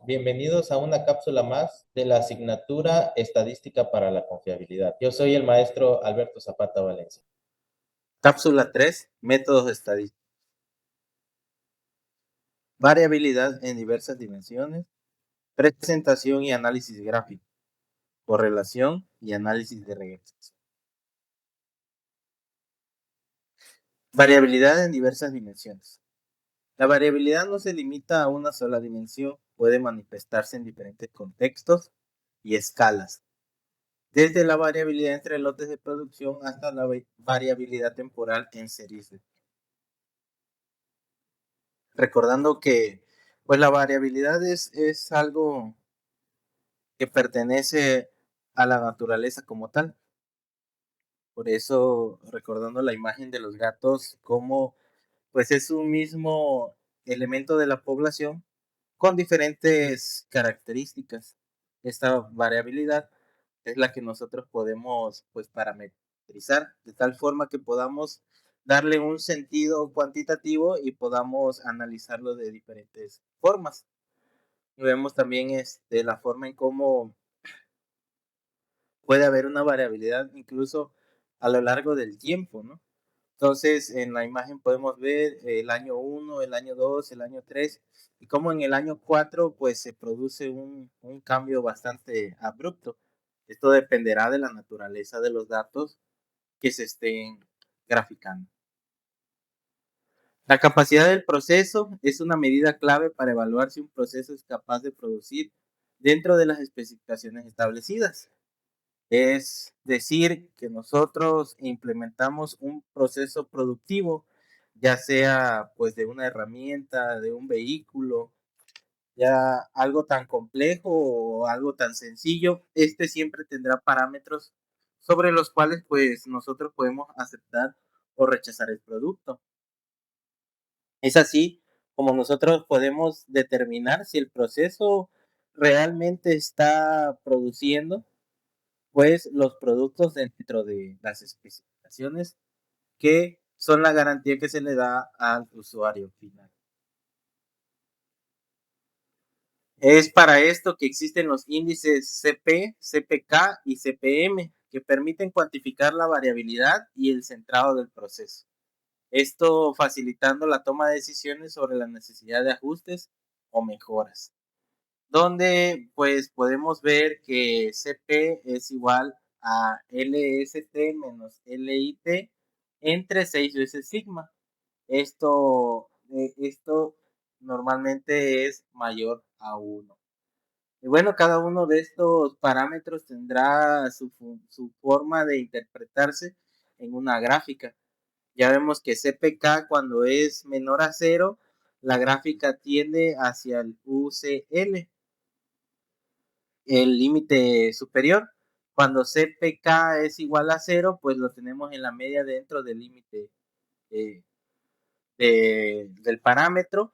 Bienvenidos a una cápsula más de la asignatura Estadística para la Confiabilidad. Yo soy el maestro Alberto Zapata Valencia. Cápsula 3. Métodos estadísticos. Variabilidad en diversas dimensiones. Presentación y análisis gráfico. Correlación y análisis de regresión. Variabilidad en diversas dimensiones. La variabilidad no se limita a una sola dimensión, puede manifestarse en diferentes contextos y escalas, desde la variabilidad entre lotes de producción hasta la variabilidad temporal en series. Recordando que pues la variabilidad es algo que pertenece a la naturaleza como tal. Por eso, recordando la imagen de los gatos como pues es un mismo elemento de la población con diferentes características. Esta variabilidad es la que nosotros podemos pues parametrizar de tal forma que podamos darle un sentido cuantitativo y podamos analizarlo de diferentes formas. Vemos también la forma en cómo puede haber una variabilidad incluso a lo largo del tiempo, ¿no? Entonces, en la imagen podemos ver el año 1, el año 2, el año 3, y cómo en el año 4 pues se produce un cambio bastante abrupto. Esto dependerá de la naturaleza de los datos que se estén graficando. La capacidad del proceso es una medida clave para evaluar si un proceso es capaz de producir dentro de las especificaciones establecidas. Es decir, que nosotros implementamos un proceso productivo, ya sea pues de una herramienta, de un vehículo, ya algo tan complejo o algo tan sencillo, siempre tendrá parámetros sobre los cuales pues nosotros podemos aceptar o rechazar el producto. Es así como nosotros podemos determinar si el proceso realmente está produciendo pues los productos dentro de las especificaciones que son la garantía que se le da al usuario final. Es para esto que existen los índices CP, CPK y CPM que permiten cuantificar la variabilidad y el centrado del proceso. Esto facilitando la toma de decisiones sobre la necesidad de ajustes o mejoras. Donde pues podemos ver que CP es igual a LST menos LIT entre 6 veces sigma. Esto normalmente es mayor a 1. Y bueno, cada uno de estos parámetros tendrá su forma de interpretarse en una gráfica. Ya vemos que CPK cuando es menor a 0, la gráfica tiende hacia el UCL, el límite superior. Cuando CPK es igual a 0, pues lo tenemos en la media dentro del límite eh, del parámetro.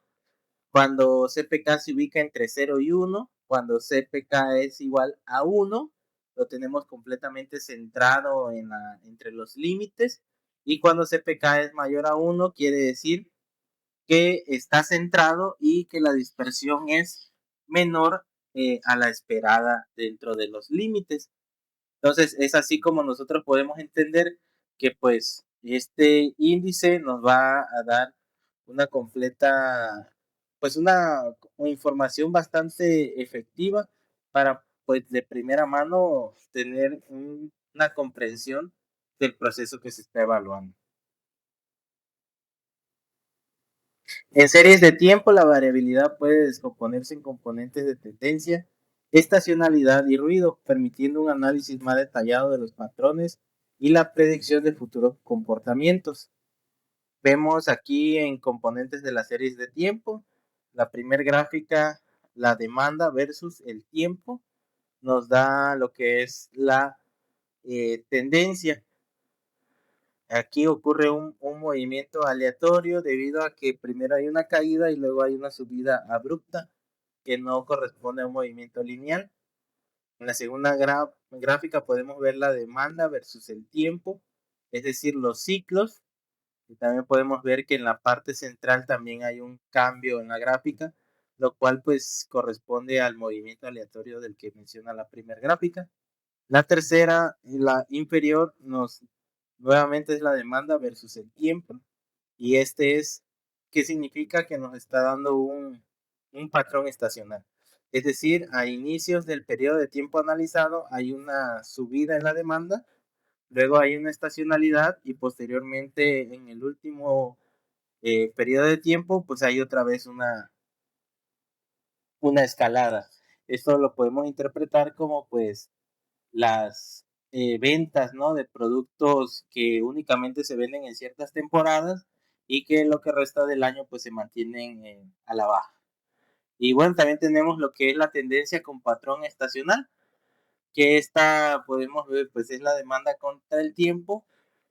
Cuando CPK se ubica entre 0 y 1, cuando CPK es igual a 1, lo tenemos completamente centrado entre los límites. Y cuando CPK es mayor a 1, quiere decir que está centrado y que la dispersión es menor a la esperada dentro de los límites. Entonces es así como nosotros podemos entender que pues este índice nos va a dar una completa, pues una información bastante efectiva para pues de primera mano tener una comprensión del proceso que se está evaluando. En series de tiempo, la variabilidad puede descomponerse en componentes de tendencia, estacionalidad y ruido, permitiendo un análisis más detallado de los patrones y la predicción de futuros comportamientos. Vemos aquí en componentes de las series de tiempo, la primera gráfica, la demanda versus el tiempo, nos da lo que es la tendencia. Aquí ocurre un movimiento aleatorio debido a que primero hay una caída y luego hay una subida abrupta que no corresponde a un movimiento lineal. En la segunda gráfica podemos ver la demanda versus el tiempo, es decir, los ciclos. Y también podemos ver que en la parte central también hay un cambio en la gráfica, lo cual pues corresponde al movimiento aleatorio del que menciona la primera gráfica. La tercera, la inferior, nuevamente es la demanda versus el tiempo, y ¿qué significa? Que nos está dando un patrón estacional. Es decir, a inicios del periodo de tiempo analizado hay una subida en la demanda, luego hay una estacionalidad y posteriormente en el último periodo de tiempo pues hay otra vez una escalada. Esto lo podemos interpretar como pues las ventas, ¿no? De productos que únicamente se venden en ciertas temporadas y que lo que resta del año pues se mantienen a la baja. Y bueno, también tenemos lo que es la tendencia con patrón estacional, que esta podemos ver pues es la demanda contra el tiempo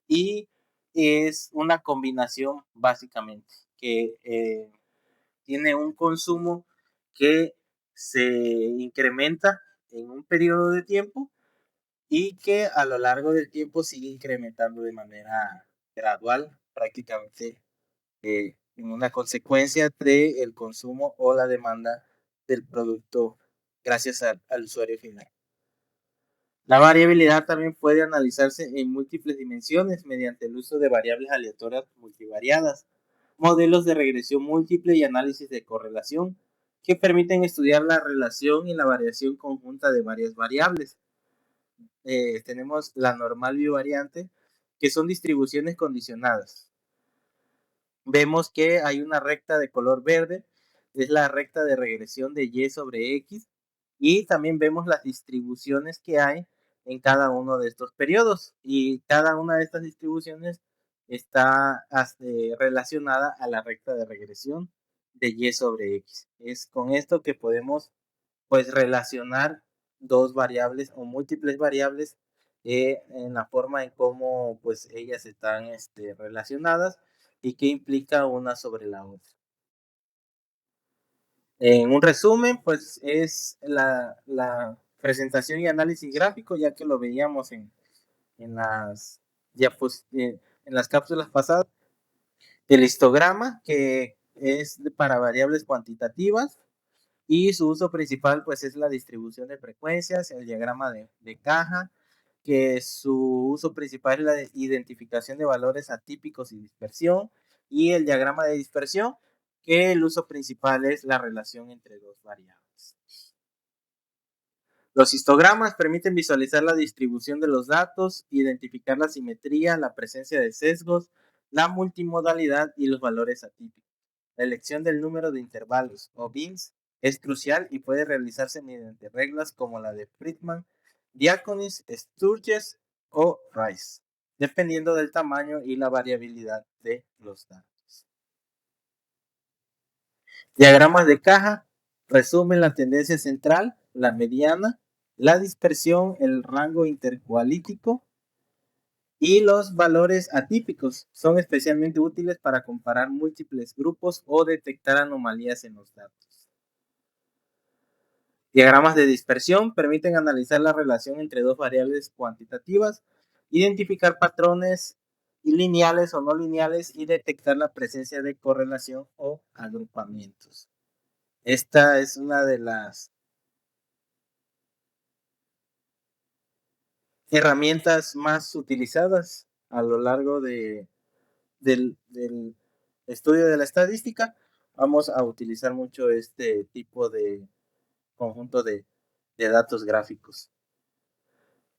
y es una combinación básicamente que tiene un consumo que se incrementa en un periodo de tiempo y que a lo largo del tiempo sigue incrementando de manera gradual, prácticamente en una consecuencia del consumo o la demanda del producto gracias al usuario final. La variabilidad también puede analizarse en múltiples dimensiones mediante el uso de variables aleatorias multivariadas, modelos de regresión múltiple y análisis de correlación, que permiten estudiar la relación y la variación conjunta de varias variables. Tenemos la normal bivariante, que son distribuciones condicionadas. Vemos que hay una recta de color verde, es la recta de regresión de Y sobre X, y también vemos las distribuciones que hay en cada uno de estos periodos, y cada una de estas distribuciones está relacionada a la recta de regresión de Y sobre X. Es con esto que podemos pues relacionar dos variables o múltiples variables en la forma en cómo pues ellas están relacionadas y qué implica una sobre la otra. En un resumen, pues es la presentación y análisis gráfico, ya que lo veíamos en las en las cápsulas pasadas. El histograma, que es para variables cuantitativas, y su uso principal pues es la distribución de frecuencias, el diagrama de caja, que su uso principal es la identificación de valores atípicos y dispersión, y el diagrama de dispersión, que el uso principal es la relación entre dos variables. Los histogramas permiten visualizar la distribución de los datos, identificar la simetría, la presencia de sesgos, la multimodalidad y los valores atípicos. La elección del número de intervalos o bins es crucial y puede realizarse mediante reglas como la de Friedman, Diaconis, Sturges o Rice, dependiendo del tamaño y la variabilidad de los datos. Diagramas de caja resumen la tendencia central, la mediana, la dispersión, el rango intercualítico y los valores atípicos. Son especialmente útiles para comparar múltiples grupos o detectar anomalías en los datos. Diagramas de dispersión permiten analizar la relación entre dos variables cuantitativas, identificar patrones lineales o no lineales y detectar la presencia de correlación o agrupamientos. Esta es una de las herramientas más utilizadas a lo largo del estudio de la estadística. Vamos a utilizar mucho este tipo de conjunto de datos gráficos.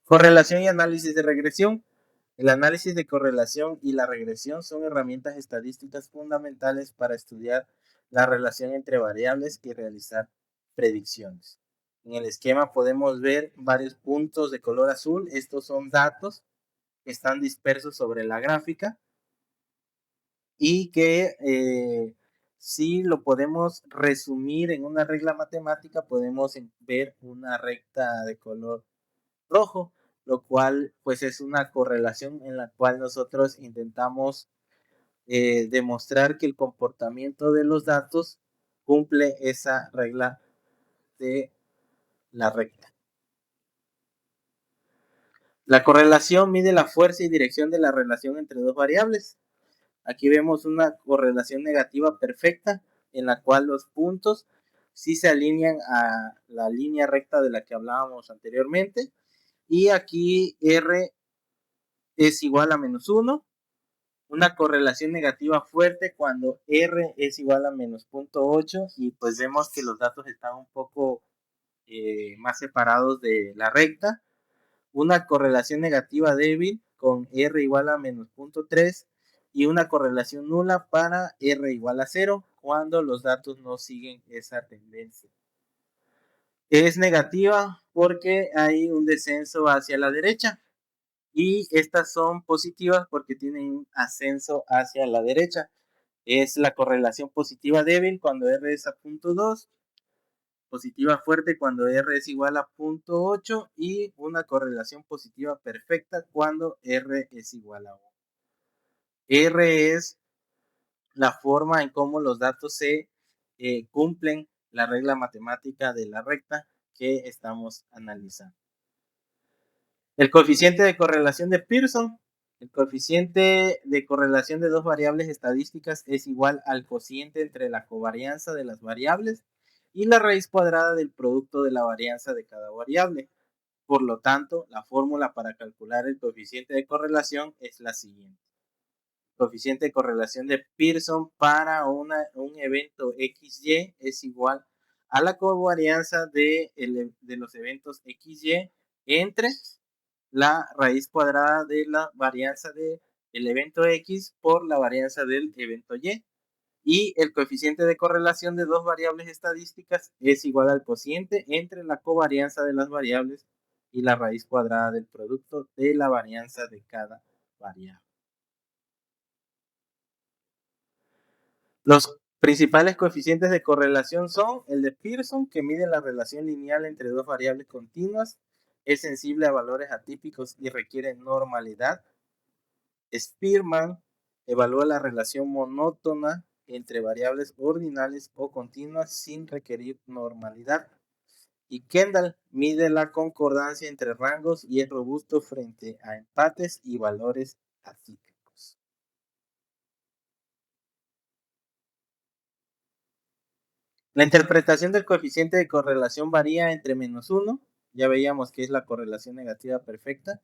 Correlación y análisis de regresión. El análisis de correlación y la regresión son herramientas estadísticas fundamentales para estudiar la relación entre variables y realizar predicciones. En el esquema podemos ver varios puntos de color azul. Estos son datos que están dispersos sobre la gráfica y que si lo podemos resumir en una regla matemática, podemos ver una recta de color rojo, lo cual pues es una correlación en la cual nosotros intentamos demostrar que el comportamiento de los datos cumple esa regla de la recta. La correlación mide la fuerza y dirección de la relación entre dos variables. Aquí vemos una correlación negativa perfecta en la cual los puntos sí se alinean a la línea recta de la que hablábamos anteriormente. Y aquí R es igual a menos 1. Una correlación negativa fuerte cuando R es igual a menos 0.8 y pues vemos que los datos están un poco más separados de la recta. Una correlación negativa débil con R igual a menos 0.3 y una correlación nula para R igual a 0 cuando los datos no siguen esa tendencia. Es negativa porque hay un descenso hacia la derecha y estas son positivas porque tienen un ascenso hacia la derecha. Es la correlación positiva débil cuando R es a 0.2, positiva fuerte cuando R es igual a 0.8 y una correlación positiva perfecta cuando R es igual a 1. R es la forma en cómo los datos se cumplen la regla matemática de la recta que estamos analizando. El coeficiente de correlación de Pearson. El coeficiente de correlación de dos variables estadísticas es igual al cociente entre la covarianza de las variables y la raíz cuadrada del producto de la varianza de cada variable. Por lo tanto, la fórmula para calcular el coeficiente de correlación es la siguiente. Coeficiente de correlación de Pearson para un evento XY es igual a la covarianza de los eventos XY entre la raíz cuadrada de la varianza del evento X por la varianza del evento Y. Y el coeficiente de correlación de dos variables estadísticas es igual al cociente entre la covarianza de las variables y la raíz cuadrada del producto de la varianza de cada variable. Los principales coeficientes de correlación son el de Pearson, que mide la relación lineal entre dos variables continuas, es sensible a valores atípicos y requiere normalidad. Spearman evalúa la relación monótona entre variables ordinales o continuas sin requerir normalidad. Y Kendall mide la concordancia entre rangos y es robusto frente a empates y valores atípicos. La interpretación del coeficiente de correlación varía entre -1, ya veíamos que es la correlación negativa perfecta,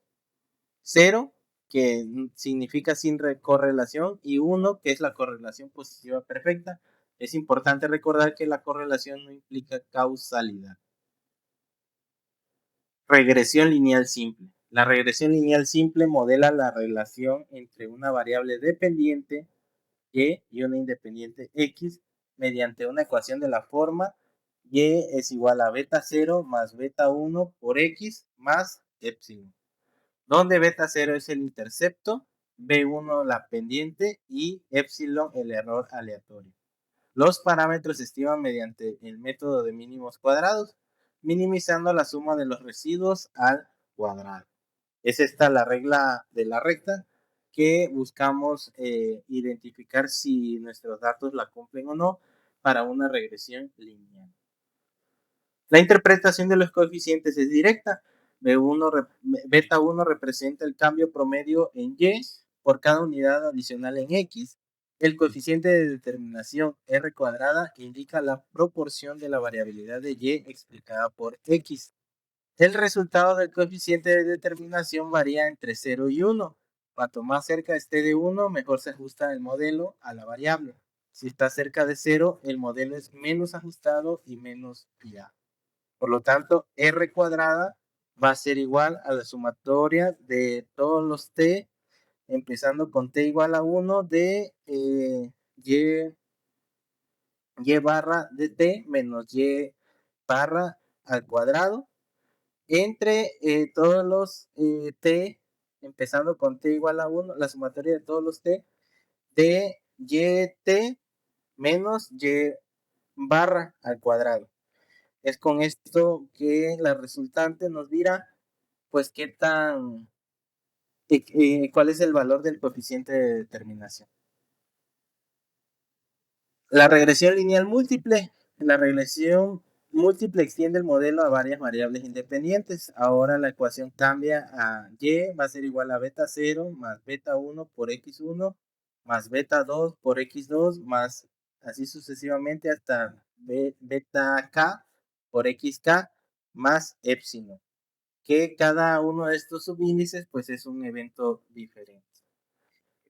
0, que significa sin correlación, y 1, que es la correlación positiva perfecta. Es importante recordar que la correlación no implica causalidad. Regresión lineal simple. La regresión lineal simple modela la relación entre una variable dependiente Y y una independiente X mediante una ecuación de la forma Y es igual a beta 0 más beta 1 por X más epsilon, donde beta 0 es el intercepto, B1 la pendiente y epsilon el error aleatorio. Los parámetros se estiman mediante el método de mínimos cuadrados, minimizando la suma de los residuos al cuadrado. Es esta la regla de la recta que buscamos identificar si nuestros datos la cumplen o no para una regresión lineal. La interpretación de los coeficientes es directa. Beta 1 representa el cambio promedio en Y por cada unidad adicional en X. El coeficiente de determinación R cuadrada indica la proporción de la variabilidad de Y explicada por X. El resultado del coeficiente de determinación varía entre 0 y 1. Cuanto más cerca esté de 1, mejor se ajusta el modelo a la variable. Si está cerca de 0, el modelo es menos ajustado y menos fiable. Por lo tanto, R cuadrada va a ser igual a la sumatoria de todos los t, empezando con t igual a 1 de y barra de t menos y barra al cuadrado, entre todos los t, empezando con t igual a 1, la sumatoria de todos los t, de yt menos y barra al cuadrado. Es con esto que la resultante nos dirá, pues, cuál es el valor del coeficiente de determinación. La regresión lineal múltiple. La regresión múltiple extiende el modelo a varias variables independientes. Ahora la ecuación cambia a y, va a ser igual a beta 0 más beta 1 por x1 más beta 2 por x2 más así sucesivamente hasta beta k por xk más epsilon, que cada uno de estos subíndices pues es un evento diferente.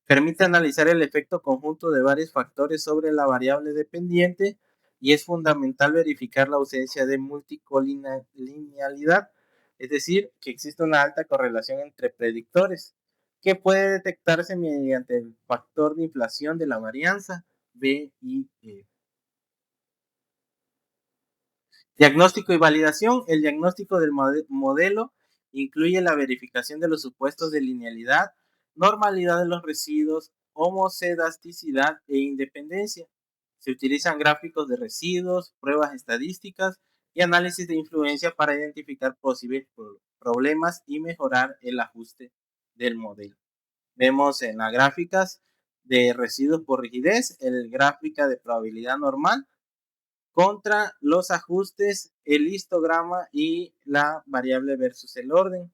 Permite analizar el efecto conjunto de varios factores sobre la variable dependiente y es fundamental verificar la ausencia de multicolinealidad, es decir, que existe una alta correlación entre predictores, que puede detectarse mediante el factor de inflación de la varianza B y E. Diagnóstico y validación. El diagnóstico del modelo incluye la verificación de los supuestos de linealidad, normalidad de los residuos, homocedasticidad e independencia. Se utilizan gráficos de residuos, pruebas estadísticas y análisis de influencia para identificar posibles problemas y mejorar el ajuste del modelo. Vemos en las gráficas de residuos por rigidez, el gráfica de probabilidad normal, contra los ajustes, el histograma y la variable versus el orden,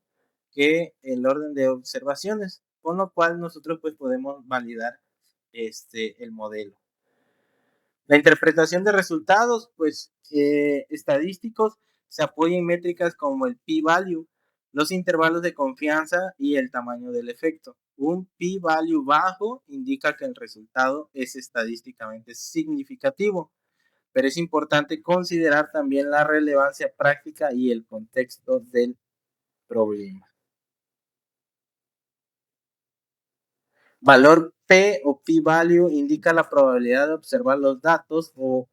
que el orden de observaciones, con lo cual nosotros pues podemos validar el modelo. La interpretación de resultados pues estadísticos se apoya en métricas como el p-value, los intervalos de confianza y el tamaño del efecto. Un p-value bajo indica que el resultado es estadísticamente significativo, pero es importante considerar también la relevancia práctica y el contexto del problema. Valor P o p-value indica la probabilidad de observar los datos o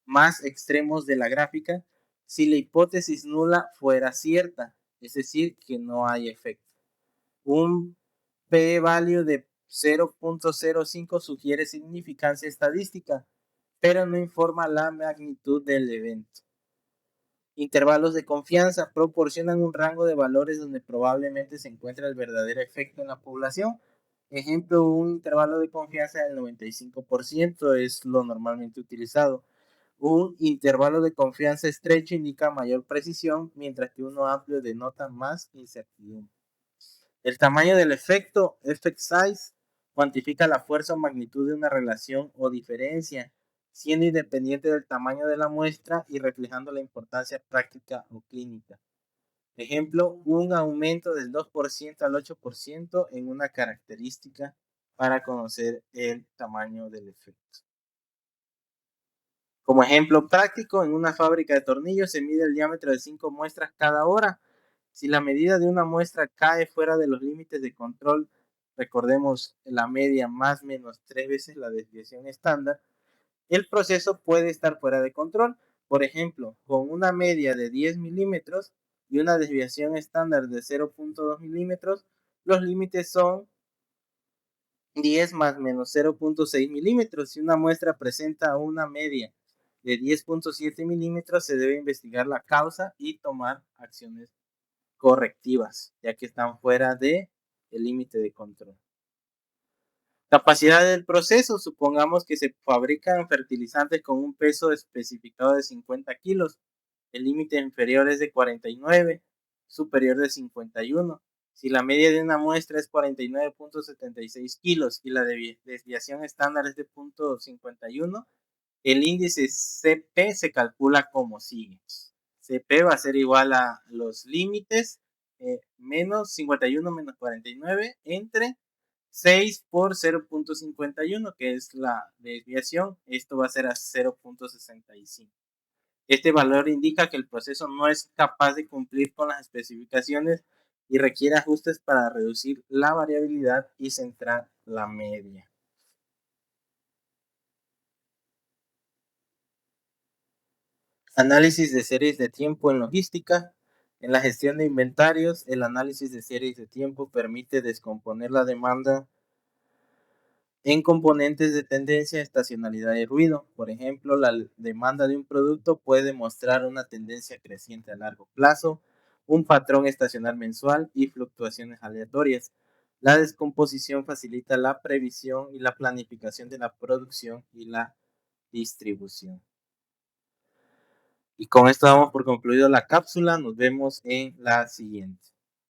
más extremos de la gráfica si la hipótesis nula fuera cierta, es decir, que no hay efecto. Un p-value de 0.05 sugiere significancia estadística, pero no informa la magnitud del evento. Intervalos de confianza proporcionan un rango de valores donde probablemente se encuentra el verdadero efecto en la población. Ejemplo, un intervalo de confianza del 95% es lo normalmente utilizado. Un intervalo de confianza estrecho indica mayor precisión, mientras que uno amplio denota más incertidumbre. El tamaño del efecto, effect size, cuantifica la fuerza o magnitud de una relación o diferencia, siendo independiente del tamaño de la muestra y reflejando la importancia práctica o clínica. Ejemplo, un aumento del 2% al 8% en una característica para conocer el tamaño del efecto. Como ejemplo práctico, en una fábrica de tornillos se mide el diámetro de 5 muestras cada hora. Si la medida de una muestra cae fuera de los límites de control, recordemos la media más o menos 3 veces la desviación estándar, el proceso puede estar fuera de control. Por ejemplo, con una media de 10 milímetros y una desviación estándar de 0.2 milímetros, los límites son 10 más menos 0.6 milímetros. Si una muestra presenta una media de 10.7 milímetros, se debe investigar la causa y tomar acciones correctivas, ya que están fuera del límite de control. Capacidad del proceso. Supongamos que se fabrican fertilizantes con un peso especificado de 50 kilos. El límite inferior es de 49, superior de 51. Si la media de una muestra es 49.76 kilos y la desviación estándar es de 0.51, el índice CP se calcula como sigue. CP va a ser igual a los límites menos 51 menos 49 entre 6 por 0.51, que es la desviación. Esto va a ser a 0.65. Este valor indica que el proceso no es capaz de cumplir con las especificaciones y requiere ajustes para reducir la variabilidad y centrar la media. Análisis de series de tiempo en logística. En la gestión de inventarios, el análisis de series de tiempo permite descomponer la demanda en componentes de tendencia, estacionalidad y ruido. Por ejemplo, la demanda de un producto puede mostrar una tendencia creciente a largo plazo, un patrón estacional mensual y fluctuaciones aleatorias. La descomposición facilita la previsión y la planificación de la producción y la distribución. Y con esto damos por concluido la cápsula. Nos vemos en la siguiente.